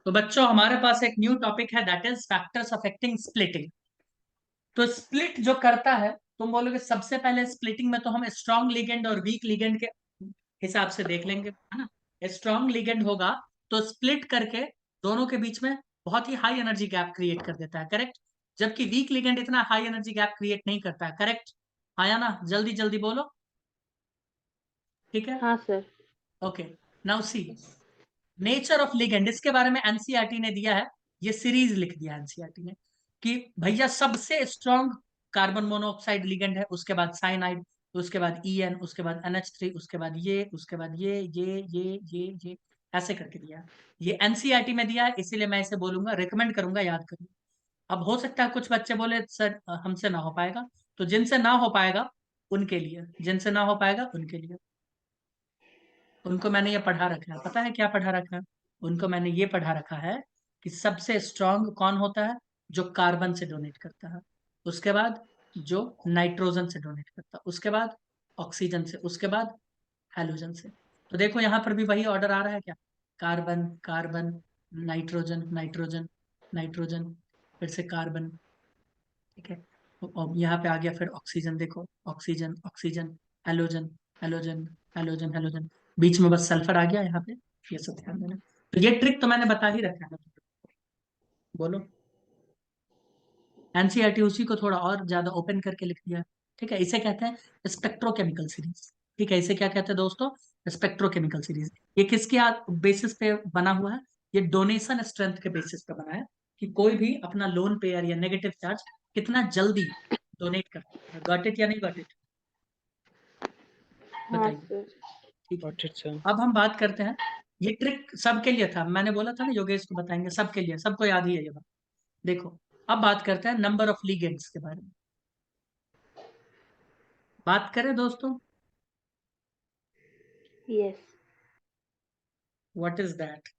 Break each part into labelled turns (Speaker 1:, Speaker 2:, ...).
Speaker 1: तो बच्चों हमारे पास एक न्यू टॉपिक है that is factors affecting splitting. तो स्प्लिट जो करता है, तुम बोलोगे सबसे पहले स्प्लिटिंग में तो हम स्ट्रॉन्ग लिगेंड और वीक लिगेंड के हिसाब से देख लेंगे, है ना। स्ट्रॉन्ग लिगेंड होगा तो स्प्लिट करके दोनों के बीच में बहुत ही हाई एनर्जी गैप क्रिएट कर देता है, करेक्ट। जबकि वीक लिगेंड इतना हाई एनर्जी गैप क्रिएट नहीं करता है, करेक्ट। आया ना, जल्दी जल्दी बोलो। ठीक है,
Speaker 2: हाँ sir.
Speaker 1: Okay. Now see nature of ligand, इसके बारे में एनसीईआरटी ने दिया है, ये सीरीज लिख दिया एनसीईआरटी ने कि भैया सबसे स्ट्रॉन्ग कार्बन मोनोऑक्साइड लिगेंड है, उसके बाद साइनाइड, उसके बाद ईएन, उसके बाद NH3, उसके बाद ये, उसके बाद ये ऐसे करके दिया है। ये एनसीईआरटी में दिया है, इसीलिए मैं इसे बोलूंगा, रिकमेंड करूंगा, याद करूंगा। अब हो सकता है कुछ बच्चे बोले सर हमसे ना हो पाएगा, तो जिनसे ना हो पाएगा उनके लिए, जिनसे ना हो पाएगा उनके लिए, उनको मैंने ये पढ़ा रखा है। पता है क्या पढ़ा रखा है? उनको मैंने ये पढ़ा रखा है कि सबसे स्ट्रांग कौन होता है, जो कार्बन से डोनेट करता है, उसके बाद जो नाइट्रोजन से डोनेट करता है, उसके बाद ऑक्सीजन से, उसके बाद हेलोजन से। तो देखो यहाँ पर भी वही ऑर्डर आ रहा है क्या, carbon carbon, nitrogen nitrogen, nitrogen, फिर से कार्बन। ठीक है, तो अब यहाँ पे आ गया फिर ऑक्सीजन, देखो oxygen oxygen, halogen halogen, halogen halogen, बीच में बस सल्फर आ गया यहाँ पे। ये सब ध्यान देना। तो ये ट्रिक तो मैंने बता ही रखा है, बोलो। एनसीईआरटी उसी को थोड़ा और ज्यादा ओपन करके लिख दिया है। ठीक है, इसे कहते हैं स्पेक्ट्रोकेमिकल सीरीज। ठीक है, इसे क्या कहते हैं दोस्तों, स्पेक्ट्रोकेमिकल सीरीज। ये किसके बेसिस पे बना हुआ है, ये डोनेशन स्ट्रेंथ के बेसिस पे बना है, कि कोई भी अपना लोन पेयर या नेगेटिव चार्ज कितना जल्दी डोनेट करता है। गॉट इट या नहीं गॉट इट,
Speaker 2: हाँ
Speaker 1: बताइए।
Speaker 2: सर।
Speaker 1: ठीक है,
Speaker 3: गॉट इट सर।
Speaker 1: अब हम बात करते हैं, ये ट्रिक सबके लिए था, मैंने बोला था ना योगेश को बताएंगे, सबके लिए, सबको याद ही है ये बात। देखो, अब बात करते हैं नंबर ऑफ लीगेंड्स के बारे में, बात करें दोस्तों।
Speaker 2: यस।
Speaker 1: What is that?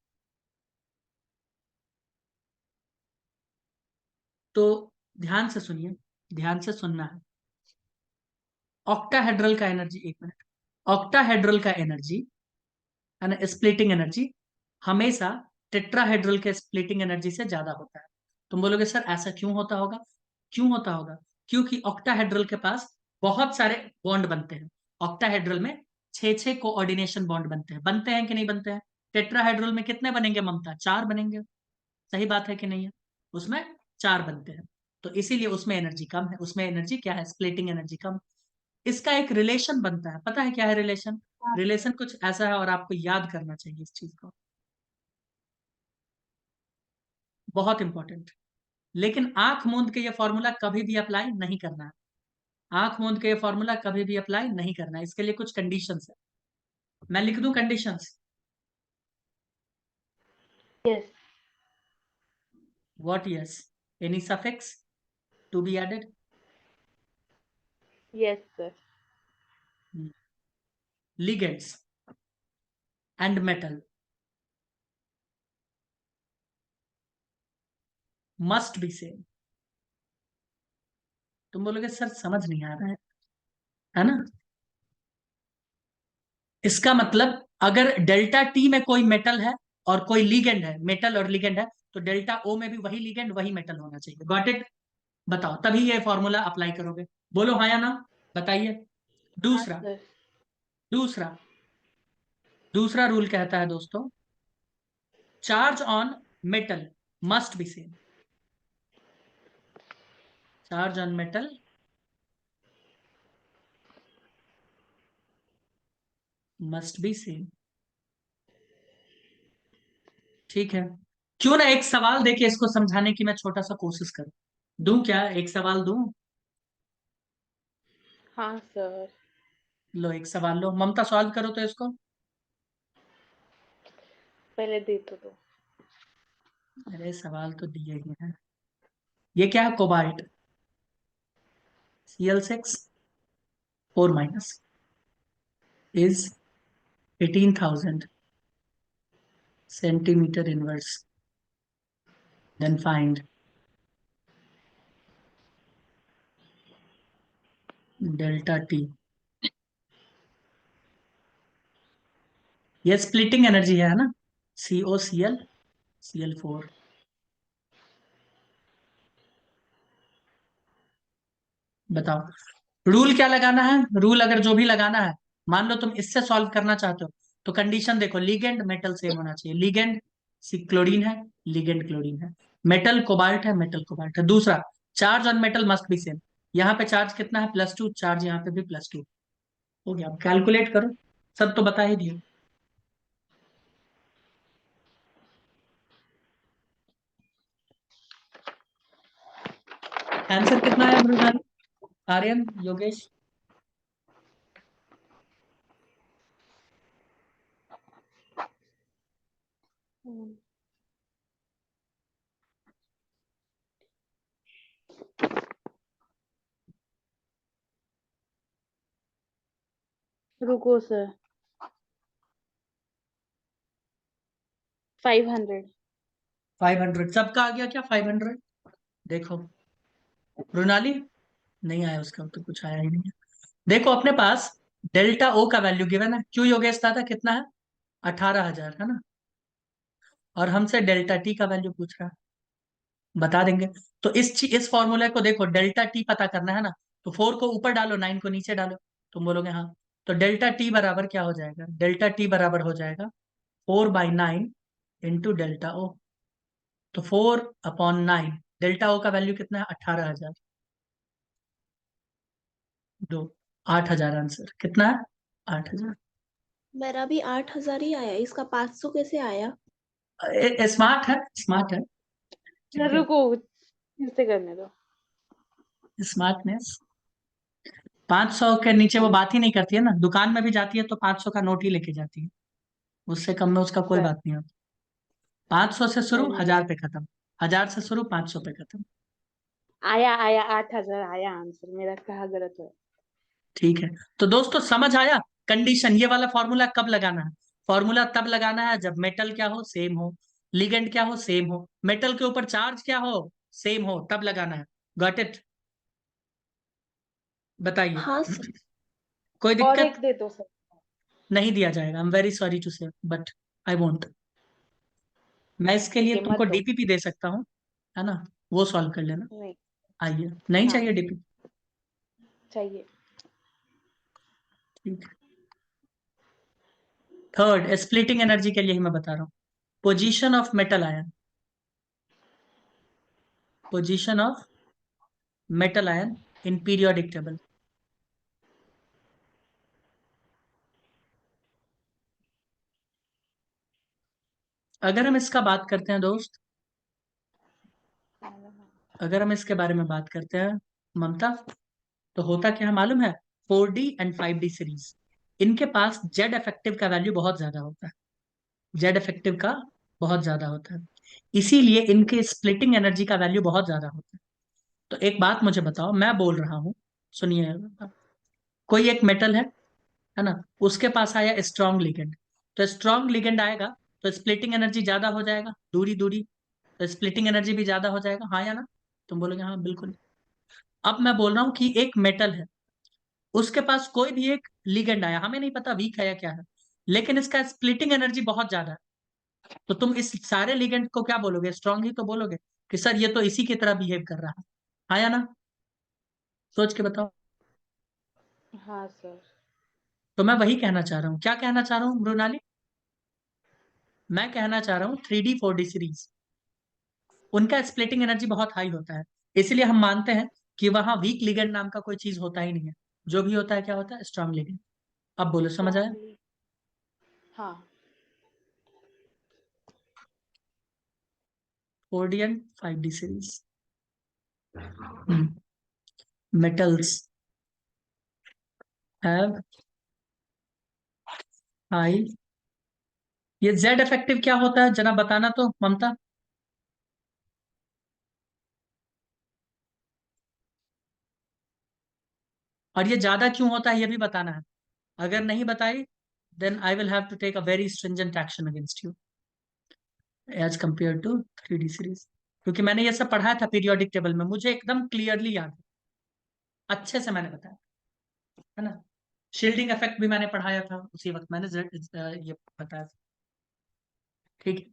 Speaker 1: तो ध्यान से सुनिए, ध्यान से सुनना है। ऑक्टाहेड्रल का एनर्जी, एक मिनट, ऑक्टाहेड्रल का एनर्जी है ना, स्प्लिटिंग एनर्जी हमेशा टेट्राहेड्रल के स्प्लिटिंग एनर्जी से ज्यादा होता है। तुम बोलोगे सर ऐसा क्यों होता होगा, क्यों होता होगा? क्योंकि ऑक्टाहेड्रल के पास बहुत सारे बॉन्ड बनते हैं। ऑक्टाहेड्रल में छह छह कोऑर्डिनेशन बॉन्ड बनते हैं कि नहीं बनते हैं? टेट्राहेड्रल में कितने बनेंगे ममता, चार बनेंगे, सही बात है कि नहीं है? उसमें चार बनते हैं, तो इसीलिए उसमें एनर्जी कम है, उसमें एनर्जी क्या है, स्प्लिटिंग एनर्जी कम। इसका एक रिलेशन बनता है, पता है क्या है रिलेशन?
Speaker 2: हाँ।
Speaker 1: रिलेशन कुछ ऐसा है और आपको याद करना चाहिए इस चीज को, बहुत इंपॉर्टेंट। लेकिन आंख मूंद के ये फॉर्मूला कभी भी अप्लाई नहीं करना है, आंख मूंद के ये फॉर्मूला कभी भी अप्लाई नहीं करना है, इसके लिए कुछ कंडीशंस है। मैं लिख दूं conditions?
Speaker 2: Yes.
Speaker 1: What? Yes, any suffix to be added?
Speaker 2: Yes sir.
Speaker 1: Ligands and metal must be same. तुम बोलोगे सर समझ नहीं आ रहा है ना। इसका मतलब अगर डेल्टा टी में कोई मेटल है और कोई लीगेंड है, मेटल और लीगेंड है, तो डेल्टा ओ में भी वही लीगेंड वही मेटल होना चाहिए। Got it? बताओ, तभी ये फॉर्मूला अप्लाई करोगे। बोलो हाँ या ना, बताइए।
Speaker 2: हाँ
Speaker 1: दूसरा,
Speaker 2: सर।
Speaker 1: दूसरा दूसरा रूल कहता है दोस्तों, charge on metal must be same. Charge on metal must be same. ठीक है, क्यों ना एक सवाल देके इसको समझाने की मैं छोटा सा कोशिश करूं, दूं क्या, एक सवाल दूं?
Speaker 2: हाँ सर।
Speaker 1: लो एक सवाल लो, ममता सॉल्व करो तो इसको।
Speaker 2: पहले दे तो दो।
Speaker 1: अरे सवाल तो दिए ही हैं। ये क्या है, cobalt, Cl6 4 minus is 18,000 centimetre inverse, then find delta T. ये स्प्लिटिंग एनर्जी है ना, COCl Cl4। बताओ रूल क्या लगाना है। रूल अगर जो भी लगाना है, मान लो तुम इससे सॉल्व करना चाहते हो, तो कंडीशन देखो, लिगेंड मेटल सेम होना चाहिए। लिगेंड क्लोरीन है, लिगेंड क्लोरीन है। मेटल कोबाल्ट है, मेटल कोबाल्ट है। दूसरा, charge on metal must be same. यहाँ पे चार्ज कितना है, +2, चार्ज यहाँ पे भी +2। हो गया, कैलकुलेट करो। सब तो बता ही दिए। आंसर कितना है मृणाली, आर्यन, योगेश?
Speaker 2: रुको सर, 500।
Speaker 1: 500 सबका आ गया क्या, 500? देखो मृणाली, नहीं आया उसका तो कुछ आया ही नहीं है। देखो अपने पास डेल्टा ओ का वैल्यू गिवन है, क्यों योगेश दादा कितना है, 18,000 है ना। और हमसे डेल्टा टी का वैल्यू पूछ रहा है, बता देंगे। तो इस फॉर्मूले को देखो, डेल्टा टी पता करना है ना, तो 4 को ऊपर डालो, 9 को नीचे डालो। तुम बोलोगे हाँ। तो डेल्टा टी बराबर क्या हो जाएगा, डेल्टा टी बराबर हो जाएगा 4/9 इंटू डेल्टा ओ। तो 4/9, डेल्टा ओ का वैल्यू कितना है, 18,000। दो, 8,000 आंसर कितना है, 8,000।
Speaker 3: मेरा भी 8,000 ही आया, इसका 500 कैसे आया?
Speaker 1: स्मार्ट है, स्मार्ट है, ठीक
Speaker 2: सर
Speaker 1: है।
Speaker 2: रुको, फिर से करने दो।
Speaker 1: स्मार्टनेस। 500 के नीचे वो बात ही नहीं करती है ना, दुकान में भी जाती है तो 500 का नोट ही लेके जाती है, उससे कम में उसका कोई
Speaker 2: सर
Speaker 1: बात नहीं होती। 500 से शुरू,
Speaker 2: रहने दो।
Speaker 1: 1,000 पे खत्म। 1,000 से शुरू, 500 पे खत्म।
Speaker 2: आया आया 8,000 आया आंसर, मेरा कहा गलत है।
Speaker 1: ठीक है, तो दोस्तों समझ आया कंडीशन, ये वाला फॉर्मूला कब लगाना है। फॉर्मूला तब लगाना है जब मेटल क्या हो, सेम हो। लिगेंड क्या हो, सेम हो। मेटल के ऊपर चार्ज क्या हो, सेम हो, तब लगाना है। Got it? बताइए।
Speaker 3: हाँ सर।
Speaker 1: कोई
Speaker 2: और
Speaker 1: दिक्कत?
Speaker 2: एक दे दो सर।
Speaker 1: नहीं दिया जाएगा, I am very sorry to say, but I won't. मैं इसके
Speaker 2: ठीक
Speaker 1: लिए
Speaker 2: है, मत
Speaker 1: तुमको
Speaker 2: दो।
Speaker 1: डीपीपी दे सकता हूँ, है ना, वो सॉल्व कर लेना।
Speaker 2: नहीं।
Speaker 1: आइए, नहीं
Speaker 2: हाँ
Speaker 1: चाहिए डीपीपी?
Speaker 2: चाहिए।
Speaker 1: ठीक है। थर्ड, स्प्लिटिंग एनर्जी के लिए ही मैं बता रहा हूँ। Position of metal ion, position of metal ion in periodic table. अगर हम इसका बात करते हैं दोस्त, अगर हम इसके बारे में बात करते हैं ममता, तो होता क्या है मालूम है, 4D एंड 5D सीरीज, इनके पास जेड इफेक्टिव का वैल्यू बहुत ज्यादा होता है। जेड इफेक्टिव का बहुत ज्यादा होता है, इसीलिए इनके स्प्लिटिंग एनर्जी का वैल्यू बहुत ज्यादा होता है। तो एक बात मुझे बताओ, मैं बोल रहा हूँ, सुनिए। कोई एक मेटल है ना, उसके पास आया स्ट्रॉन्ग लिगेंड, तो स्ट्रॉन्ग लिगेंड आएगा तो स्प्लिटिंग एनर्जी ज्यादा हो जाएगा, दूरी दूरी, तो स्प्लिटिंग एनर्जी भी ज्यादा हो जाएगा, हाँ या ना? तुम बोलोगे हाँ बिल्कुल। अब मैं बोल रहा हूँ कि एक मेटल है, उसके पास कोई भी एक लिगेंड आया, हमें नहीं पता वीक है या क्या है, लेकिन इसका स्प्लिटिंग एनर्जी बहुत ज्यादा है, तो तुम इस सारे लिगेंड को क्या बोलोगे, स्ट्रांग ही तो बोलोगे, कि सर ये तो इसी की तरह बिहेव कर रहा है, हाँ या ना? सोच के बताओ।
Speaker 2: हाँ सर।
Speaker 1: तो मैं वही कहना चाह रहा हूँ, क्या कहना चाह रहा हूँ मृणाली, मैं कहना चाह रहा हूँ 3D 4D सीरीज, उनका स्प्लिटिंग एनर्जी बहुत हाई होता है, इसलिए हम मानते हैं कि वहां वीक लिगेंड नाम का कोई चीज होता ही नहीं है, जो भी होता है क्या होता है, स्ट्रांग लिगेंड। अब बोलो, समझ आया?
Speaker 2: स्ट्रांगली। हाँ।
Speaker 1: 4D and 5D series. Metals have high, ये जेड इफेक्टिव क्या होता है जरा बताना तो ममता। और ये ज्यादा क्यों होता है ये भी बताना है, अगर नहीं बताई then I will have to take a very stringent action against you as compare to 3D series, क्योंकि मैंने ये सब पढ़ाया था पीरियोडिक टेबल में, मुझे एकदम क्लियरली याद है, अच्छे से मैंने बताया, है ना। शील्डिंग इफेक्ट भी मैंने पढ़ाया था उसी वक्त, मैंने ये बताया था, ठीक है।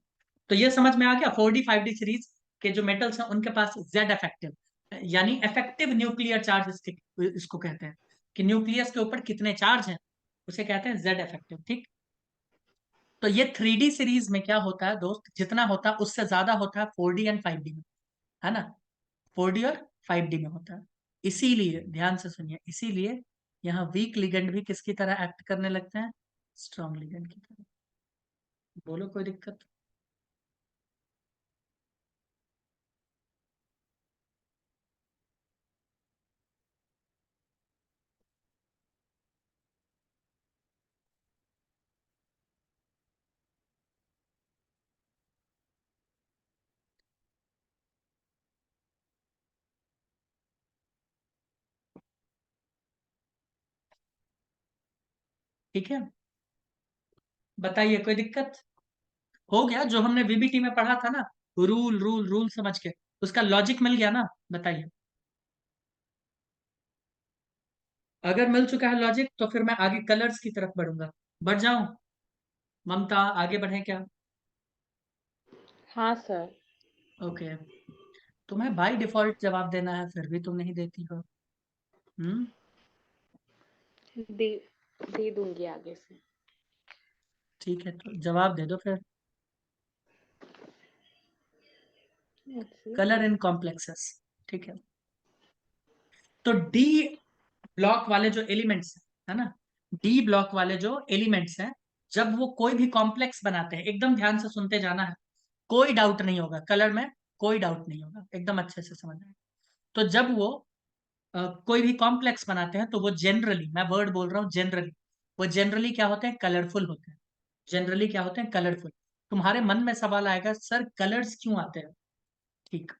Speaker 1: तो ये समझ में आ गया 4D 5D सीरीज के जो मेटल्स हैं उनके पास जेड इफेक्टिव, यानी इफेक्टिव न्यूक्लियर चार्ज इसको कहते हैं, कि न्यूक्लियस के ऊपर कितने चार्ज हैं उसे कहते हैं जेड इफेक्टिव। ठीक, तो ये 3D सीरीज में क्या होता है दोस्त, जितना होता है उससे ज्यादा होता है 4D एंड 5D में, है ना, 4D और 5D में होता है। इसीलिए ध्यान से सुनिए, इसीलिए यहाँ वीक लिगेंड भी किसकी तरह एक्ट करने लगते हैं, स्ट्रॉन्ग लिगेंड की तरह। बोलो कोई दिक्कत? ठीक है, बताइए कोई दिक्कत? हो गया जो हमने वीबीटी में पढ़ा था ना, रूल रूल रूल समझ के, उसका लॉजिक मिल गया ना? बताइए। अगर मिल चुका है लॉजिक तो फिर मैं आगे कलर्स की तरफ बढ़ूंगा। बढ़ जाऊं ममता, आगे बढ़े क्या?
Speaker 2: हाँ सर।
Speaker 1: ओके, तुम्हें बाय डिफॉल्ट जवाब देना है फिर भी तुम नहीं देती हो। हम्म,
Speaker 2: दे दे दूंगी आगे से।
Speaker 1: ठीक है तो जवाब दे दो फिर।
Speaker 2: अच्छी।
Speaker 1: कलर इन कॉम्प्लेक्सेस, ठीक है। तो डी ब्लॉक वाले जो एलिमेंट्स है ना, डी ब्लॉक वाले जो एलिमेंट्स हैं, जब वो कोई भी कॉम्प्लेक्स बनाते हैं, एकदम ध्यान से सुनते जाना है, कोई डाउट नहीं होगा कलर में, कोई डाउट नहीं होगा, एकदम अच्छे से समझ आए। तो जब वो कोई भी कॉम्प्लेक्स बनाते हैं तो वो जनरली, मैं वर्ड बोल रहा हूँ जनरली, वो जनरली क्या होते हैं, कलरफुल होते हैं। जनरली क्या होते हैं, कलरफुल। तुम्हारे मन में सवाल आएगा सर कलर्स क्यों आते हैं? ठीक,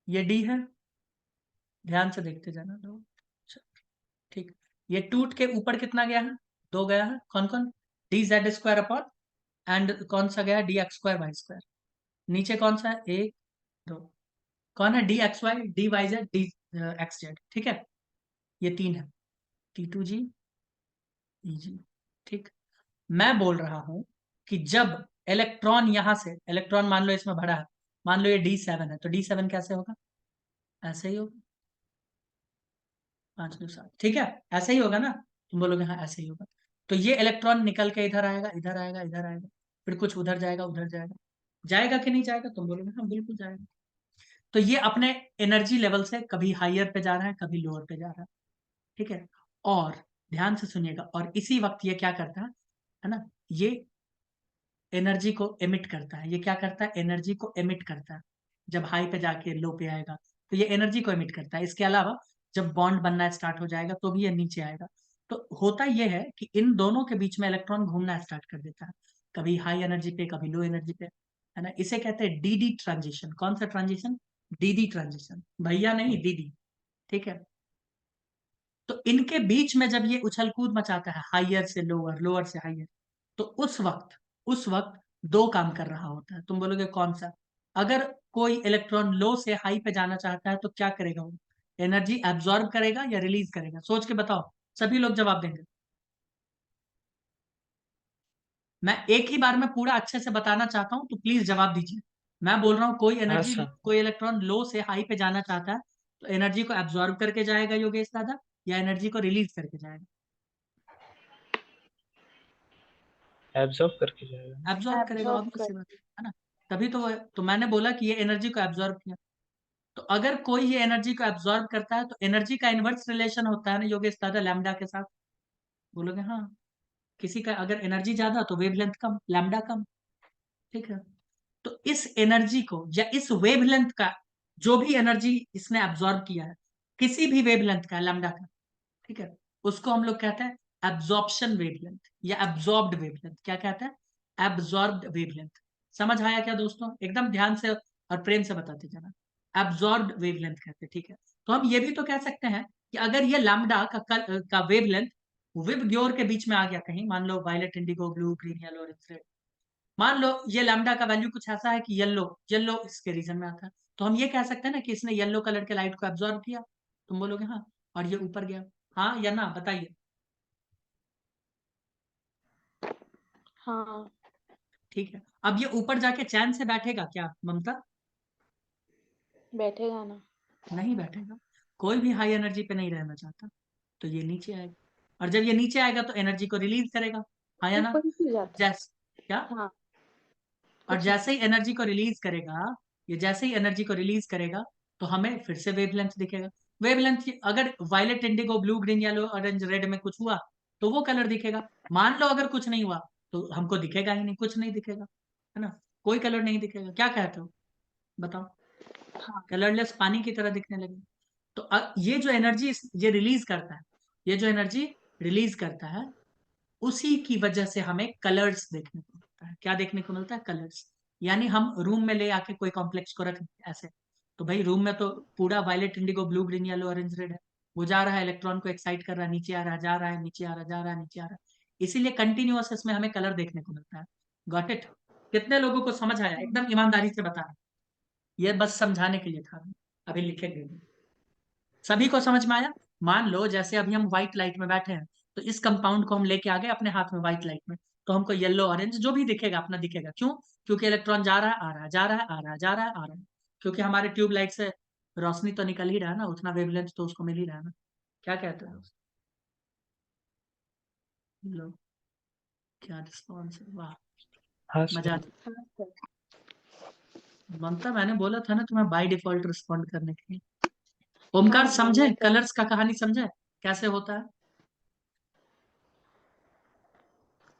Speaker 1: ये डी है, ध्यान से देखते जाना लोग। ठीक, ये टूट के ऊपर कितना गया है, दो गया है, कौन कौन, d z square upon, and कौन सा गया, d x square y square. नीचे कौन सा है, एक दो, कौन है, d x y, d y z, d x z, ठीक है, ये तीन है, टी टू जी, ई जी। ठीक, मैं बोल रहा हूं कि जब इलेक्ट्रॉन यहां से, इलेक्ट्रॉन मान लो इसमें भरा है, मान लो ये D7 है, तो D7 कैसे होगा, ऐसे ही होगा, 5 2 7, ठीक है, ऐसे ही होगा ना? तुम बोलोगे हाँ ऐसे ही होगा। तो ये इलेक्ट्रॉन निकल के इधर आएगा, इधर आएगा, इधर आएगा, फिर कुछ उधर जाएगा, उधर जाएगा, जाएगा कि नहीं जाएगा? तुम बोलोगे हाँ बिल्कुल जाएगा। तो ये अपने एनर्जी लेवल से कभी हाइयर पे जा रहा है, कभी लोअर पे जा रहा है, ठीक है। और ध्यान से सुनिएगा, और इसी वक्त ये क्या करता है ना, ये एनर्जी को एमिट करता है। ये क्या करता है, एनर्जी को एमिट करता है। जब हाई पे जाके लो पे आएगा तो ये एनर्जी को एमिट करता है। इसके अलावा जब बॉन्ड बनना स्टार्ट हो जाएगा तो भी ये नीचे आएगा। तो होता ये है कि इन दोनों के बीच में इलेक्ट्रॉन घूमना स्टार्ट कर देता है, कभी हाई एनर्जी पे, कभी लो एनर्जी पे, है ना। इसे कहते हैं डीडी ट्रांजिशन। कौन सा ट्रांजिशन, डीडी ट्रांजिशन, भैया नहीं दीदी, ठीक है। तो इनके बीच में जब ये उछल कूद मचाता है, हाइयर से लोअर, लोअर से हाइयर, तो उस वक्त दो काम कर रहा होता है। तुम बोलोगे कौन सा? अगर कोई इलेक्ट्रॉन लो से हाई पे जाना चाहता है तो क्या करेगा वो, एनर्जी एब्जॉर्ब करेगा या रिलीज करेगा, सोच के बताओ, सभी लोग जवाब देंगे। मैं एक ही बार में पूरा अच्छे से बताना चाहता हूं तो प्लीज जवाब दीजिए। मैं बोल रहा हूं कोई
Speaker 4: हाँ
Speaker 1: एनर्जी,
Speaker 4: सर।
Speaker 1: कोई इलेक्ट्रॉन लो से हाई पे जाना चाहता है तो एनर्जी को एब्जॉर्ब करके जाएगा योगेश दादा, या एनर्जी को रिलीज करके जाएगा?
Speaker 4: एब्जॉर्ब करके जाएगा।
Speaker 1: एब्जॉर्ब करेगा,
Speaker 2: एब्जॉर्ब
Speaker 1: ऑब्वियस
Speaker 2: कर।
Speaker 1: सी बात है ना। तभी तो तो मैंने बोला कि ये एनर्जी को एब्जॉर्ब किया। तो अगर कोई ये एनर्जी को एब्जॉर्ब करता है तो एनर्जी का इनवर्स रिलेशन होता है ना योगेश दादा, लैम्डा के साथ। बोलोगे हाँ, किसी का अगर एनर्जी ज्यादा तो वेवलेंथ कम, लैम्डा कम, ठीक है। तो इस एनर्जी को या इस वेवलेंथ का, जो भी एनर्जी इसने एब्जॉर्ब किया है, किसी भी वेवलेंथ का, लैम्डा का, ठीक है, उसको हम लोग कहते हैं एब्जॉर्प्शन वेवलेंथ या एब्जॉर्ब्ड वेवलेंथ। क्या कहते हैं, एब्जॉर्ब्ड वेवलेंथ। समझ आया क्या दोस्तों? एकदम ध्यान से और प्रेम से बताते जाना, एब्जॉर्ब्ड वेवलेंथ कहते हैं, ठीक है। तो हम ये भी तो कह सकते हैं कि अगर ये लैम्डा का वेवलेंथ विब ग्योर के बीच में आ गया कहीं, मान लो violet, indigo, blue, green, yellow, red, मान लो ये लैम्डा का वैल्यू कुछ ऐसा है कि येलो, येलो इसके रीजन में आता है, तो हम ये कह सकते हैं ना कि इसने येलो कलर के लाइट को एब्जॉर्ब किया। तुम बोलोगे हाँ, और ये ऊपर गया, हाँ या ना, बताइए।
Speaker 2: हाँ।
Speaker 1: ठीक है, अब ये ऊपर जाके चैन से बैठेगा क्या ममता?
Speaker 2: बैठेगा ना।
Speaker 1: नहीं बैठेगा। कोई भी हाई एनर्जी पे नहीं रहना चाहता, तो ये नीचे आएगा, और जब ये नीचे आएगा तो एनर्जी को रिलीज करेगा, हाँ या ना?
Speaker 2: ऊपर ही जाता है।
Speaker 1: जैस क्या?
Speaker 2: हाँ
Speaker 1: और
Speaker 2: कुछ
Speaker 1: जैसे ही एनर्जी को रिलीज करेगा, ये जैसे ही एनर्जी को रिलीज करेगा, तो हमें फिर से वेवलेंथ दिखेगा। वेवलेंथ अगर violet, indigo, blue, green, yellow, orange, red में कुछ हुआ तो वो कलर दिखेगा। मान लो अगर कुछ नहीं हुआ तो हमको दिखेगा ही नहीं, कुछ नहीं दिखेगा, है ना? कोई कलर नहीं दिखेगा। क्या कहते हो, बताओ?
Speaker 2: हाँ
Speaker 1: कलरलेस पानी की तरह दिखने लगे। तो ये जो एनर्जी ये रिलीज करता है, ये जो एनर्जी रिलीज करता है, उसी की वजह से हमें कलर्स देखने को मिलता है। क्या देखने को मिलता है? कलर्स। यानी हम रूम में ले आके कोई कॉम्प्लेक्स को रख दें ऐसे, तो भाई रूम में तो पूरा violet, indigo, blue, green, yellow, orange, red है। वो जा रहा है, इलेक्ट्रॉन को एक्साइट कर रहा है, नीचे आ रहा है, जा रहा है, नीचे आ रहा है, जा रहा है, नीचे आ रहा है। इसीलिए कंटिन्यूअस इसमें हमें कलर देखने को मिलता है। Got it? कितने लोगों को समझ आया? एकदम ईमानदारी से बता रहे, ये बस समझाने के लिए था, अभी लिखेंगे। सभी को समझ में आया? मान लो जैसे अभी हम व्हाइट लाइट में बैठे हैं, तो इस कंपाउंड को हम लेके आ गए अपने हाथ में व्हाइट लाइट में, तो हमको येलो, ऑरेंज जो भी दिखेगा अपना दिखेगा। क्यों? क्योंकि इलेक्ट्रॉन जा रहा है, आ रहा है, जा रहा है, आ रहा है, जा रहा है, आ रहा है। क्योंकि हमारे ट्यूब लाइट से रोशनी तो निकल ही रहा है ना, उतना वेवलेंथ तो उसको मिल ही रहा है ना। क्या कहते हो? लो, क्या रिस्पॉन्स है, वाह,
Speaker 4: हाँ
Speaker 1: मजा
Speaker 4: सर।
Speaker 1: आ गया।
Speaker 2: हाँ सर।
Speaker 1: ममता, मैंने बोला था ना तुम्हें बाय डिफॉल्ट रिस्पॉन्ड करने के लिए। ओमकार,
Speaker 2: हाँ हाँ
Speaker 1: समझे
Speaker 2: मैं
Speaker 1: कलर्स का कहानी? समझे कैसे होता है?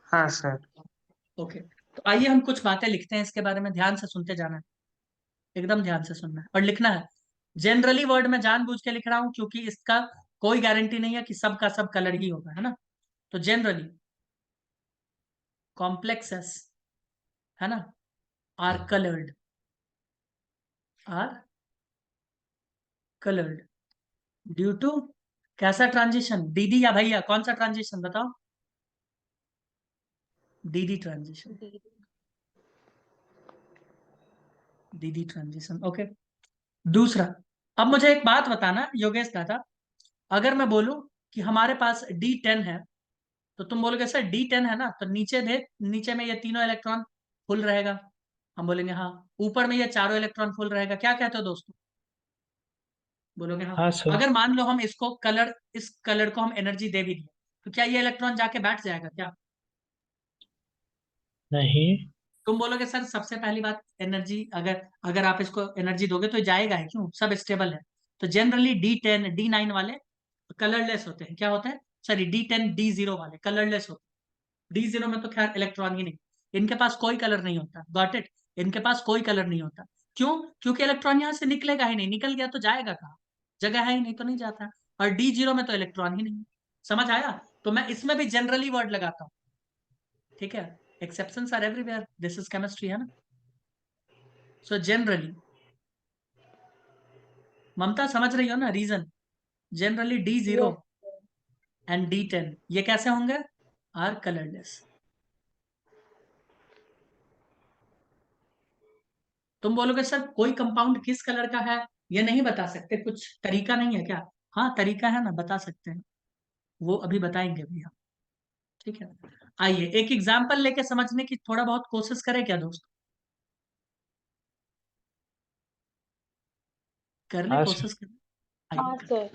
Speaker 5: हाँ सर।
Speaker 1: ओके, तो आइए हम कुछ बातें लिखते हैं इसके बारे में, ध्यान से सुनते जाना है, एकदम ध्यान से सुनना है और लिखना है। जनरली वर्ड में जानबूझ के लिख रहा हूं क्योंकि इसका कोई गारंटी नहीं है कि सब का सब कलर ही होगा, है ना? तो जनरली कॉम्प्लेक्सेस, है ना, are coloured, are coloured due to कैसा ट्रांजिशन? दीदी या भैया, कौन सा ट्रांजिशन बताओ? दीदी ट्रांजिशन,
Speaker 2: दीदी।
Speaker 1: दीदी ट्रांजिशन। ओके, दूसरा, अब मुझे एक बात बताना योगेश दादा, अगर मैं बोलूं कि हमारे पास D10 है, तो तुम बोलोगे सर D10 है ना, तो नीचे दे, नीचे में ये तीनों इलेक्ट्रॉन फुल रहेगा। हम बोलेंगे हाँ। ऊपर में ये चारों इलेक्ट्रॉन फुल रहेगा। क्या कहते हो दोस्तों? बोलोगे हाँ।
Speaker 4: हाँ सर।
Speaker 1: अगर मान लो हम इसको कलर, इस कलर को हम एनर्जी दे भी दिए, तो क्या ये इलेक्ट्रॉन जाके बैठ जाएगा क्या?
Speaker 4: नहीं।
Speaker 1: तुम बोलोगे सर सबसे पहली बात, एनर्जी अगर अगर आप इसको एनर्जी दोगे तो जाएगा है, क्यों? सब स्टेबल है। तो जनरली D10 D9 वाले कलरलेस होते हैं। क्या होते हैं? सॉरी, D10 D0 वाले कलरलेस होते हैं। D0 में तो खैर इलेक्ट्रॉन ही नहीं, इनके पास कोई कलर नहीं होता। Got it? इनके पास कोई कलर नहीं होता। क्यों? क्योंकि इलेक्ट्रॉन यहाँ से निकलेगा ही नहीं, निकल गया तो जाएगा कहाँ? जगह है ही नहीं तो नहीं जाता। और D0 में तो इलेक्ट्रॉन ही नहीं। समझ आया? तो मैं इसमें भी जनरली वर्ड लगाता हूँ, ठीक है? Exceptions are everywhere, this is chemistry, है ना? सो जनरली, ममता समझ रही हो ना reason? Generally D0
Speaker 2: yes.
Speaker 1: And D10 ये कैसे होंगे? Are colourless. तुम बोलोगे सर कोई कंपाउंड किस कलर का है ये नहीं बता सकते, कुछ तरीका नहीं है क्या? हाँ तरीका है ना, बता सकते हैं, वो अभी बताएंगे भैया, ठीक है? आइए एक एग्जांपल लेके समझने की थोड़ा बहुत कोशिश करें क्या दोस्त? कर ले
Speaker 4: हाँ सर।
Speaker 1: कोशिश कर।
Speaker 2: हाँ
Speaker 1: आइए,
Speaker 2: सर।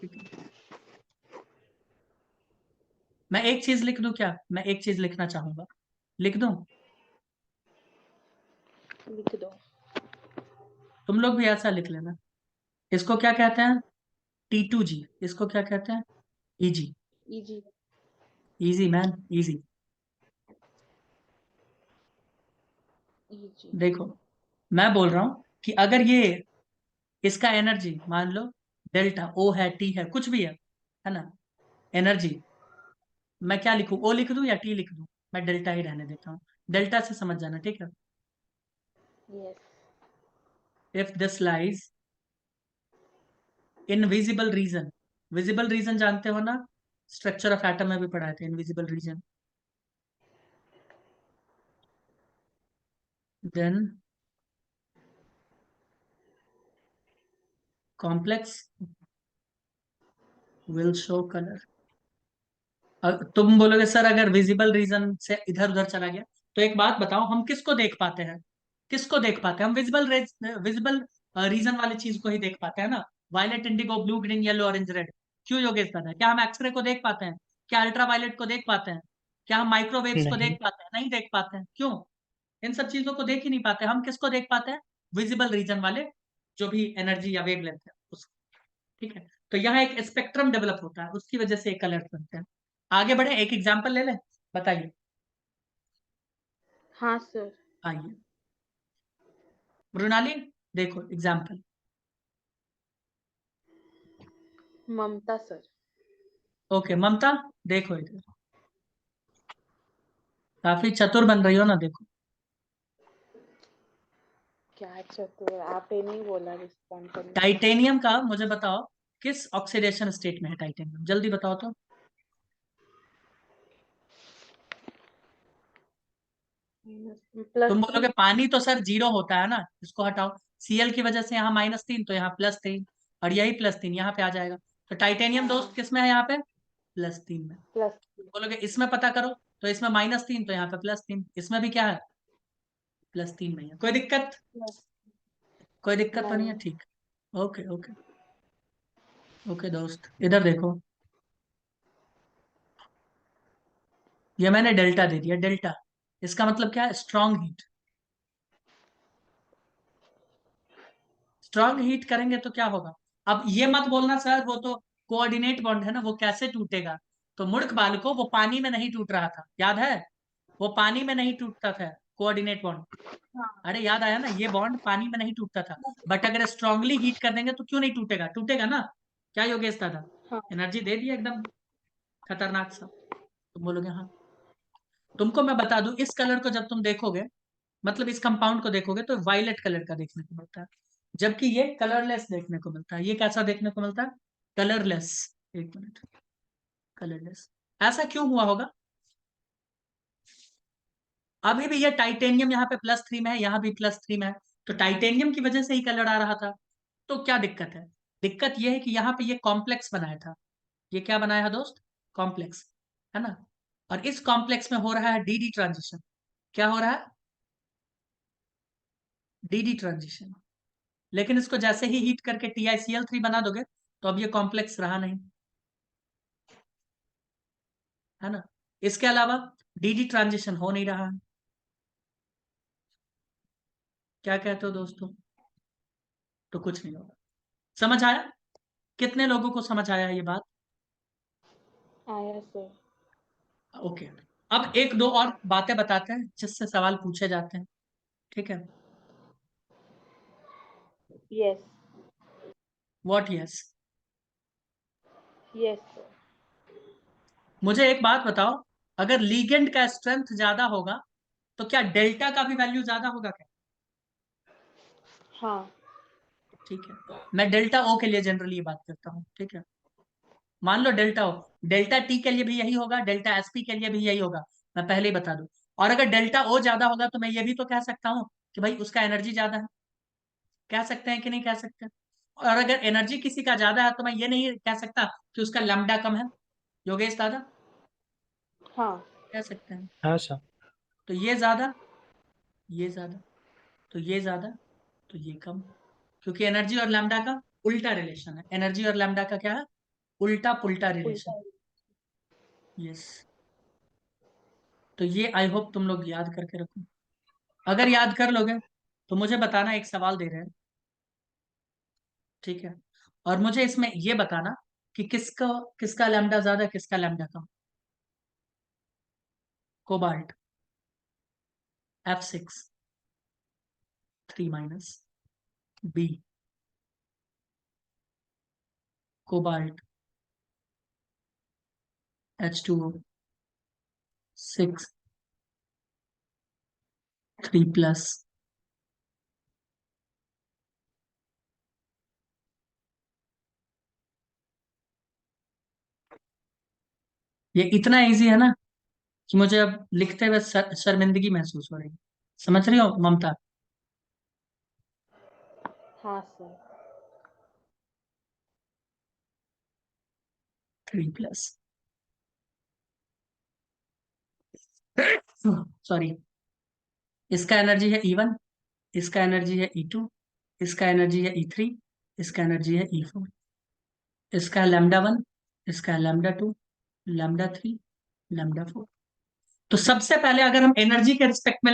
Speaker 1: ठीक है। मैं एक चीज लिख दूं क्या? मैं एक चीज लिखना चाहूंगा, लिख दूं?
Speaker 2: लिख दो।
Speaker 1: तुम लोग भी ऐसा लिख लेना। इसको क्या कहते हैं? T2G। इसको क्या कहते हैं? EG।
Speaker 2: Easy.
Speaker 1: Easy man, easy.
Speaker 2: Easy.
Speaker 1: देखो, मैं बोल रहा हूं कि अगर ये, इसका एनर्जी मान लो डेल्टा, O है, T है, कुछ भी है ना? एनर्जी मैं क्या लिखूं? O लिख दूं या T लिख दूं? मैं डेल्टा ही रहने देता हूँ, डेल्टा से समझ जाना, ठीक है?
Speaker 2: Yes.
Speaker 1: If this lies in visible region, visible region जानते हो ना, स्ट्रक्चर ऑफ एटम में भी पढ़ाए थे invisible region, then complex will show colour. तुम बोलोगे सर अगर विजिबल रीजन से इधर उधर चला गया, तो एक बात बताओ, हम किसको देख पाते हैं? किसको देख पाते हैं हम? विजिबल रीजन वाली चीज को ही देख पाते हैं ना। Violet, indigo, blue, green, yellow, orange, red. क्यों योगेश दादा? क्या हम एक्सरे को देख पाते हैं? क्या अल्ट्रावायलेट को देख पाते हैं? क्या हम माइक्रोवेव्स को देख
Speaker 4: नहीं।
Speaker 1: पाते हैं? नहीं देख पाते हैं। क्यों? इन सब चीजों को देख ही नहीं पाते। हम किसको देख पाते हैं? विजिबल रीजन वाले जो भी एनर्जी या वेवलेंथ है उसको। ठीक है, तो यहाँ एक स्पेक्ट्रम डेवलप होता है, उसकी वजह से एक कलर बनते हैं। आगे बढ़े, एक एग्जाम्पल ले लें, बताइए।
Speaker 2: हाँ सर।
Speaker 1: आइए मृणाली, देखो एग्जाम्पल।
Speaker 2: ममता सर।
Speaker 1: ओके ममता, देखो इधर, काफी चतुर बन रही हो ना, देखो।
Speaker 2: क्या चतुर, आपने नहीं बोला रिस्पॉन्ड करने के
Speaker 1: टाइटेनियम का मुझे बताओ, किस ऑक्सीडेशन स्टेट में है टाइटेनियम? जल्दी बताओ तो।
Speaker 2: लिए। प्लस
Speaker 1: तुम
Speaker 2: 3।
Speaker 1: बोलोगे पानी तो सर जीरो होता है ना, इसको हटाओ। सीएल की वजह से यहाँ -3, तो यहाँ +3, और यही +3 यहाँ पे आ जाएगा। तो टाइटेनियम दोस्त किस में है यहाँ पे? +3 में।
Speaker 2: प्लस
Speaker 1: बोलोगे इसमें पता करो, तो इसमें -3, तो यहाँ पे +3, इसमें भी क्या है? +3 में है। कोई दिक्कत?
Speaker 2: प्लस
Speaker 1: कोई दिक्कत तो नहीं
Speaker 2: नहीं।
Speaker 1: है? ठीक। Okay okay. ओके दोस्त, इधर देखो, ये मैंने डेल्टा दे दिया। डेल्टा इसका मतलब क्या है? Strong heat. स्ट्रांग हीट करेंगे तो क्या होगा? अब ये मत बोलना सर वो तो कोऑर्डिनेट बॉन्ड है ना, वो कैसे टूटेगा? तो मूर्ख बालको, वो पानी में नहीं टूट रहा था, याद है? वो पानी में नहीं टूटता था कोऑर्डिनेट बॉन्ड।
Speaker 2: हाँ।
Speaker 1: अरे याद आया ना, ये बॉन्ड पानी में नहीं टूटता था। बट अगर स्ट्रांगली हीट कर देंगे तो क्यों नहीं टूटेगा? टूटेगा ना। क्या योगेश दादा?
Speaker 2: हाँ।
Speaker 1: एनर्जी दे दिया एकदम खतरनाक सा। तुम बोलोगे हाँ। तुमको मैं बता दूं, इस कलर को जब तुम देखोगे, मतलब इस कंपाउंड को देखोगे, तो वायलेट कलर का देखने को मिलता है, जबकि ये कलरलेस देखने को मिलता है। ये कैसा देखने को मिलता है? कलरलेस। एक मिनट, कलरलेस। ऐसा क्यों हुआ होगा? अभी भी ये टाइटेनियम यहाँ पे +3 में है, यहाँ भी +3 में है, तो टाइटेनियम की वजह से ही कलर आ रहा था। तो क्या दिक्कत है? दिक्कत ये है कि यहाँ पे ये कॉम्प्लेक्स बनाया था। ये क्या बनाया है दोस्त? कॉम्प्लेक्स, है ना। और इस कॉम्प्लेक्स में हो रहा है डीडी ट्रांजिशन। क्या हो रहा है? DD transition. लेकिन इसको जैसे ही हीट करके TiCl3 बना दोगे, तो अब ये कॉम्प्लेक्स रहा नहीं, है ना। इसके अलावा डीडी ट्रांजिशन हो नहीं रहा है। क्या कहते हो दोस्तों? तो कुछ नहीं होगा। समझ आया? कितने लोगों को समझ आया ये बात?
Speaker 2: आया सर।
Speaker 1: ओके। अब एक दो और बातें बताते हैं जिससे सवाल पूछे जाते हैं, ठीक है?
Speaker 2: Yes.
Speaker 1: What? Yes.
Speaker 2: Yes sir.
Speaker 1: मुझे एक बात बताओ, अगर लीगेंड का स्ट्रेंथ ज्यादा होगा, तो क्या डेल्टा का भी वैल्यू ज्यादा होगा क्या?
Speaker 2: हाँ।
Speaker 1: ठीक है, मैं डेल्टा ओ के लिए जनरली ये बात करता हूँ, ठीक है। मान लो डेल्टा ओ, डेल्टा टी के लिए भी यही होगा, डेल्टा एसपी के लिए भी यही होगा, मैं पहले ही बता दूं। और अगर डेल्टा ओ ज्यादा होगा, तो मैं ये भी तो कह सकता हूँ कि भाई उसका एनर्जी ज्यादा है। कह सकते हैं कि नहीं कह सकते? और अगर एनर्जी किसी का ज्यादा है, तो मैं ये नहीं कह सकता कि उसका लैम्डा कम है। योगेश दादा,
Speaker 2: हाँ।
Speaker 1: कह सकते हैं।
Speaker 4: हाँ सर।
Speaker 1: तो ये ज्यादा, ये ज्यादा, तो ये ज्यादा, तो ये कम। क्योंकि एनर्जी और लैम्डा का उल्टा रिलेशन है। एनर्जी और लैम्डा का क्या है? उल्टा पुल्टा रिलेशन।
Speaker 2: उल्टा।
Speaker 1: यस। तो ये आई होप तुम लोग याद करके रखो। अगर याद कर लोगे, तो मुझे बताना, एक सवाल दे रहे हैं, ठीक है। और मुझे इसमें ये बताना कि किसका किसका लैम्डा ज्यादा, किसका लैम्डा कम। Cobalt F6 3 B, cobalt H2O 6 3+। ये इतना इजी है ना कि मुझे अब लिखते हुए शर्मिंदगी महसूस हो रही है। समझ रही हो ममता?
Speaker 2: हाँ सर।
Speaker 1: 3+। सॉरी। इसका एनर्जी है E1, इसका एनर्जी है E2, इसका एनर्जी है E3, इसका एनर्जी है E4, इसका है λ1, इसका है λ2, λ3, λ4। तो सबसे पहले अगर हम एनर्जी के रिस्पेक्ट में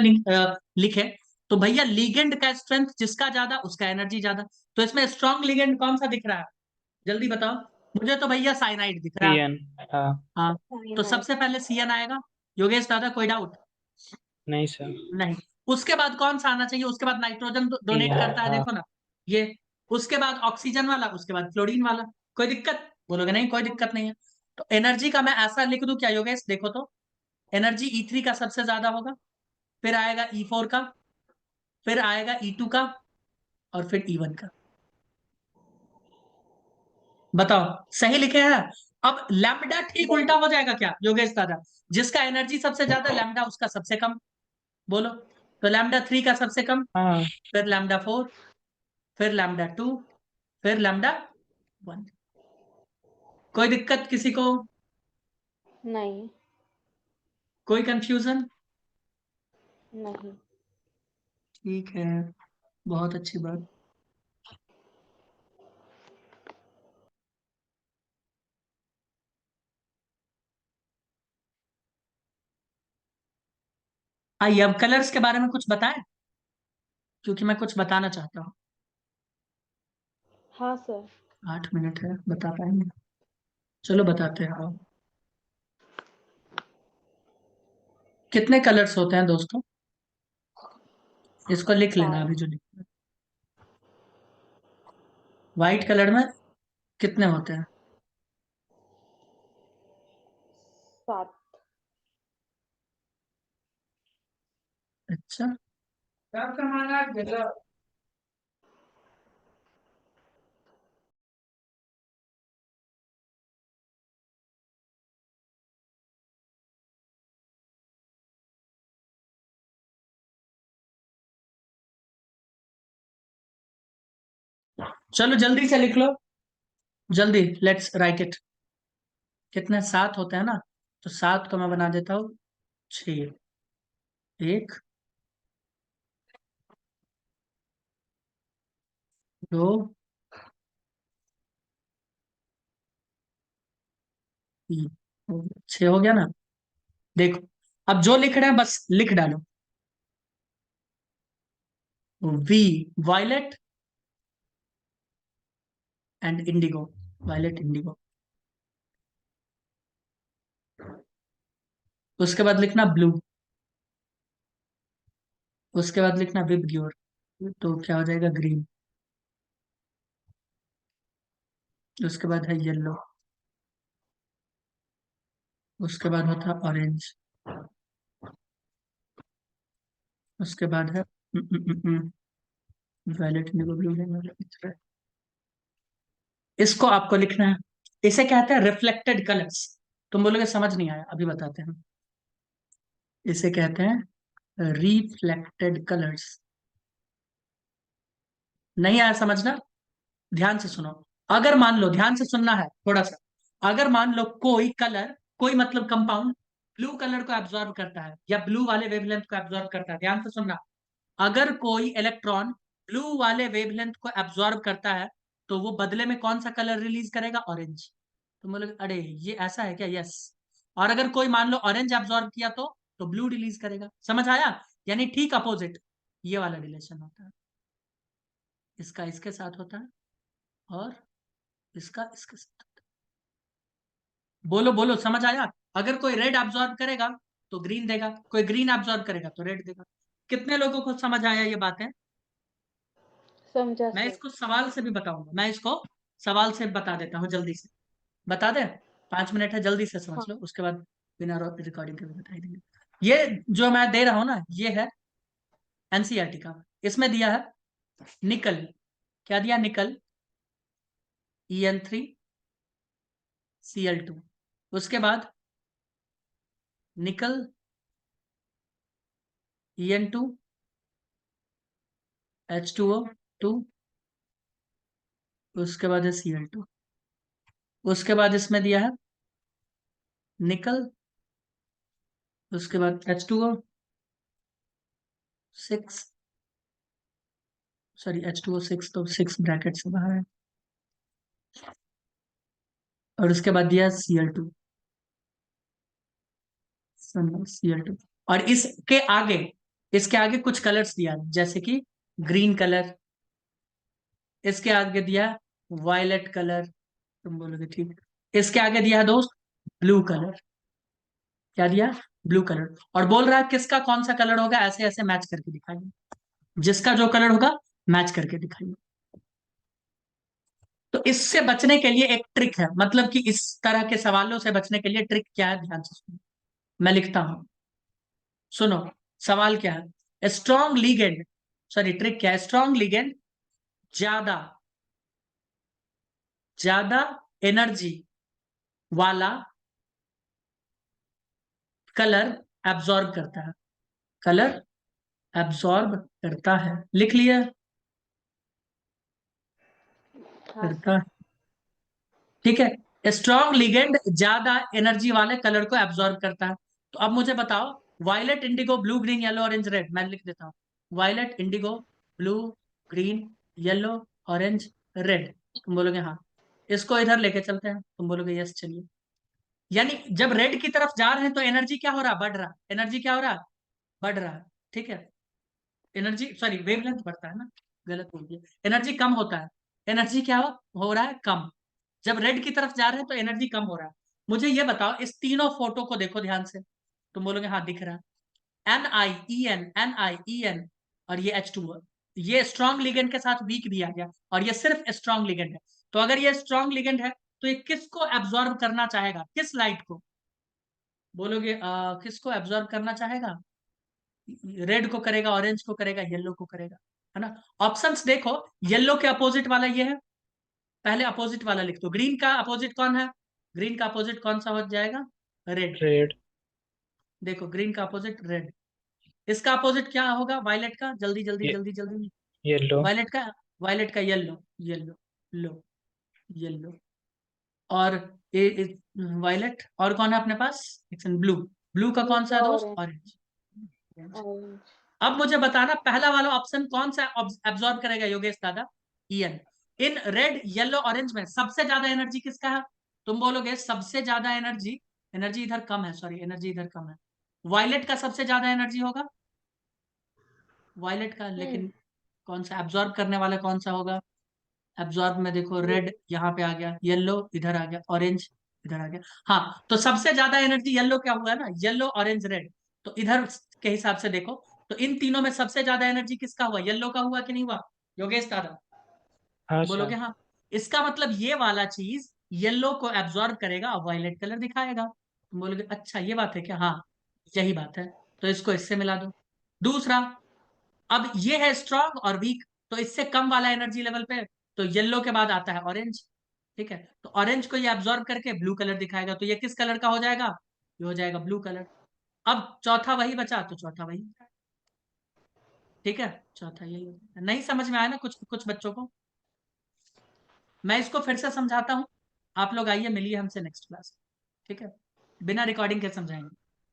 Speaker 1: लिखें तो भैया लीगेंड का स्ट्रेंथ जिसका ज्यादा उसका एनर्जी ज्यादा। तो इसमें स्ट्रॉन्ग लीगेंड कौन सा दिख रहा है, जल्दी बताओ। मुझे तो भैया साइनाइड दिख रहा है।
Speaker 4: CN। हाँ।
Speaker 1: हाँ, तो सबसे पहले CN आएगा। योगेश दादा कोई डाउट?
Speaker 4: नहीं सर।
Speaker 1: नहीं। उसके बाद कौन सा आना चाहिए? उसके बाद नाइट्रोजन डोनेट करता है,
Speaker 4: हाँ।
Speaker 1: देखो ना ये। उसके बाद ऑक्सीजन वाला, उसके बाद क्लोरीन वाला। कोई दिक्कत? बोलोगे नहीं कोई दिक्कत नहीं है। तो एनर्जी का मैं ऐसा लिख दूं क्या योगेश, देखो तो। एनर्जी E3 का सबसे ज्यादा होगा, फिर आएगा E4 का, फिर आएगा E2 का, और फिर E1 का। बताओ सही लिखे हैं? अब लैम्बडा ठीक उल्टा हो जाएगा क्या योगेश दादा? जिसका एनर्जी सबसे ज्यादा लैम्बडा उसका सबसे कम। बोलो। तो λ3 का सबसे कम,
Speaker 4: हाँ।
Speaker 1: फिर λ4, फिर λ2, फिर λ1। कोई दिक्कत किसी को?
Speaker 2: नहीं।
Speaker 1: कोई कंफ्यूजन?
Speaker 2: नहीं।
Speaker 1: ठीक है, बहुत अच्छी बात। आइए अब कलर्स के बारे में कुछ बताएं, क्योंकि मैं कुछ बताना चाहता हूँ।
Speaker 2: हाँ सर।
Speaker 1: 8 मिनट है, बता पाएंगे? चलो बताते हैं। हाँ। कितने कलर्स होते हैं दोस्तों? इसको लिख लेना
Speaker 2: 7।
Speaker 1: अभी जो लिखना है। व्हाइट कलर में कितने होते हैं?
Speaker 2: 7।
Speaker 1: अच्छा, चलो जल्दी से लिख लो, जल्दी, लेट्स राइट इट। कितने? 7 होते हैं ना? तो 7 को मैं बना देता हूँ 6। 1, 2, 3, 6 हो गया ना? देखो, अब जो लिख रहे हैं बस लिख डालो। V violet and indigo, violet indigo. उसके बाद लिखना ब्लू, उसके बाद लिखना विबग्योर, तो क्या हो जाएगा? ग्रीन। उसके बाद है येलो, उसके बाद होता है ऑरेंज, उसके बाद है वायलेट इंडिगो ब्लू। इसको आपको लिखना है, इसे कहते हैं रिफ्लेक्टेड कलर्स। तुम बोलोगे समझ नहीं आया, अभी बताते हैं। इसे कहते हैं रिफ्लेक्टेड कलर्स। नहीं आया समझना? ध्यान से सुनो। अगर मान लो, ध्यान से सुनना है थोड़ा सा। अगर मान लो कोई कलर, कोई मतलब कंपाउंड ब्लू कलर को एब्जॉर्ब करता है या ब्लू वाले वेवलेंथ को एब्जॉर्ब करता है, ध्यान से सुनना। अगर कोई इलेक्ट्रॉन ब्लू वाले वेवलेंथ को एब्जॉर्ब करता है तो वो बदले में कौन सा कलर रिलीज करेगा? ऑरेंज। तो बोलोगे अरे ये ऐसा है क्या? यस। और अगर कोई मान लो ऑरेंज एब्जॉर्ब किया तो ब्लू रिलीज करेगा। समझ आया? यानी ठीक अपोजिट ये वाला रिलेशन होता है। इसका इसके साथ होता है और इसका इसके साथ होता है। बोलो बोलो, समझ आया? अगर कोई रेड एब्जॉर्ब करेगा तो ग्रीन देगा, कोई ग्रीन एब्जॉर्ब करेगा तो रेड देगा। कितने लोगों को समझ आया ये बातें?
Speaker 2: समझा
Speaker 1: मैं
Speaker 2: सर।
Speaker 1: इसको सवाल से भी बताऊंगा, मैं इसको सवाल से बता देता हूँ, जल्दी से बता दे। 5 मिनट है, जल्दी से समझ
Speaker 2: हाँ।
Speaker 1: लो, उसके बाद बिना रिकॉर्डिंग के भी बता ही देंगे। ये जो मैं दे रहा हूँ ना, ये है एनसीईआरटी का। इसमें दिया है निकल। क्या दिया? निकल En3Cl2। उसके बाद निकल En2H2O2। उसके बाद है Cl2। उसके बाद इसमें दिया है निकल, उसके बाद H2O, 6, सॉरी H2O6 तो 6 ब्रैकेट से बाहर है, और उसके बाद दिया Cl2, Cl2, और इसके आगे कुछ कलर्स दिया, जैसे कि ग्रीन कलर, इसके आगे दिया वायलेट कलर, तुम बोलोगे ठीक, इसके आगे दिया है दोस्त ब्लू कलर, क्या दिया, ब्लू कलर, और बोल रहा है किसका कौन सा कलर होगा, ऐसे ऐसे मैच करके दिखाइए, जिसका जो कलर होगा मैच करके दिखाइए। तो इससे बचने के लिए एक ट्रिक है, मतलब कि इस तरह के सवालों से बचने के लिए ट्रिक क्या है, ध्यान से सुनो, मैं लिखता हूं, सुनो सवाल क्या है। स्ट्रॉन्ग लीगेंड, सॉरी ट्रिक क्या है, स्ट्रॉन्ग लीगेंड ज्यादा ज्यादा एनर्जी वाला कलर एब्जॉर्ब करता है, कलर एब्जॉर्ब करता है, लिख लिया,
Speaker 2: हाँ
Speaker 1: करता
Speaker 2: सर।
Speaker 1: है, ठीक है। स्ट्रॉन्ग लिगेंड ज्यादा एनर्जी वाले कलर को एब्जॉर्ब करता है। तो अब मुझे बताओ, violet, indigo, blue, green, yellow, orange, red, मैं लिख देता हूँ, violet, indigo, blue, green, yellow, orange, red, तुम बोलोगे हाँ, इसको इधर लेके चलते हैं, तुम बोलोगे यस चलिए। यानी जब रेड की तरफ जा रहे हैं तो एनर्जी क्या हो रहा है, बढ़ रहा है, एनर्जी क्या हो रहा है, बढ़ रहा है, ठीक है, एनर्जी सॉरी वेवलेंथ बढ़ता है ना, गलत बोल दिया, एनर्जी कम होता है, एनर्जी क्या हो रहा है, कम, जब रेड की तरफ जा रहे हैं तो एनर्जी कम हो रहा है। मुझे ये बताओ, इस तीनों फोटो को देखो ध्यान से, तुम बोलोगे हाँ दिख रहा है, NiEN और ये H2O, ये स्ट्रॉन्ग लिगेंड के साथ वीक दिया गया, और ये सिर्फ स्ट्रॉन्ग लिगेंड है। तो अगर ये स्ट्रॉन्ग लिगेंड है तो ये किसको एब्जॉर्ब करना चाहेगा, किस लाइट को, बोलोगे किसको एब्जॉर्ब करना चाहेगा, रेड को करेगा, ऑरेंज को करेगा, येलो को करेगा, है ना। ऑप्शंस देखो, येलो के अपोजिट वाला ये है, पहले अपोजिट वाला लिख दो, ग्रीन का अपोजिट कौन है, ग्रीन का अपोजिट कौन सा हो जाएगा, रेड,
Speaker 4: रेड।
Speaker 1: देखो ग्रीन का अपोजिट रेड, इसका अपोजिट क्या होगा, वायलेट का, जल्दी जल्दी
Speaker 4: ये
Speaker 1: जल्दी जल्दी,
Speaker 4: येलो।
Speaker 1: वायलेट का, वायलेट का येलो, येलो, लो, येलो, और वायलेट, और कौन है अपने पास, ब्लू, ब्लू का
Speaker 2: ब्लू
Speaker 1: कौन सा
Speaker 2: का
Speaker 1: है दोस्त,
Speaker 2: ऑरेंज।
Speaker 1: ऑरेंज।
Speaker 2: ऑरेंज।
Speaker 1: अब मुझे बताना पहला वाला ऑप्शन कौन सा एब्जॉर्ब करेगा योगेश दादा, ईएन। इन रेड येलो ऑरेंज में सबसे ज्यादा एनर्जी किसका है, तुम बोलोगे सबसे ज्यादा एनर्जी, एनर्जी इधर कम है, सॉरी एनर्जी इधर कम है, वायलेट का सबसे ज्यादा एनर्जी होगा, वायलेट का, लेकिन कौन सा एब्जॉर्ब करने वाला कौन सा होगा, एब्जॉर्ब में देखो
Speaker 2: ये
Speaker 1: रेड यहाँ पे आ गया, येलो इधर आ गया, ऑरेंज इधर आ गया, हाँ तो सबसे ज्यादा एनर्जी येलो क्या हुआ है ना, येलो ऑरेंज रेड, तो इधर के हिसाब से देखो, तो इन तीनों में सबसे ज्यादा एनर्जी किसका हुआ, येलो का हुआ कि नहीं हुआ, योगेश दादा,
Speaker 4: हाँ
Speaker 1: तुम बोलोगे
Speaker 4: सर।
Speaker 1: हाँ, इसका मतलब ये वाला चीज येलो को एब्जॉर्ब करेगा और वायलेट कलर दिखाएगा, तुम बोलोगे अच्छा ये बात है क्या, हाँ यही बात है, तो इसको इससे मिला दो। दूसरा, अब ये है स्ट्रॉन्ग और वीक, तो इससे कम वाला एनर्जी लेवल पे, तो येलो के बाद आता है ऑरेंज, ठीक है, तो ऑरेंज को ये एब्जॉर्ब करके ब्लू कलर दिखाएगा, तो ये किस कलर का हो जाएगा, ये हो जाएगा ब्लू कलर। अब चौथा वही बचा, तो चौथा वही, ठीक है, चौथा यही होता है। नहीं समझ में आया ना कुछ कुछ बच्चों को, मैं इसको फिर से समझाता हूँ, आप लोग आइए मिलिए हमसे नेक्स्ट क्लास, ठीक है, बिना रिकॉर्डिंग के समझाएंगे।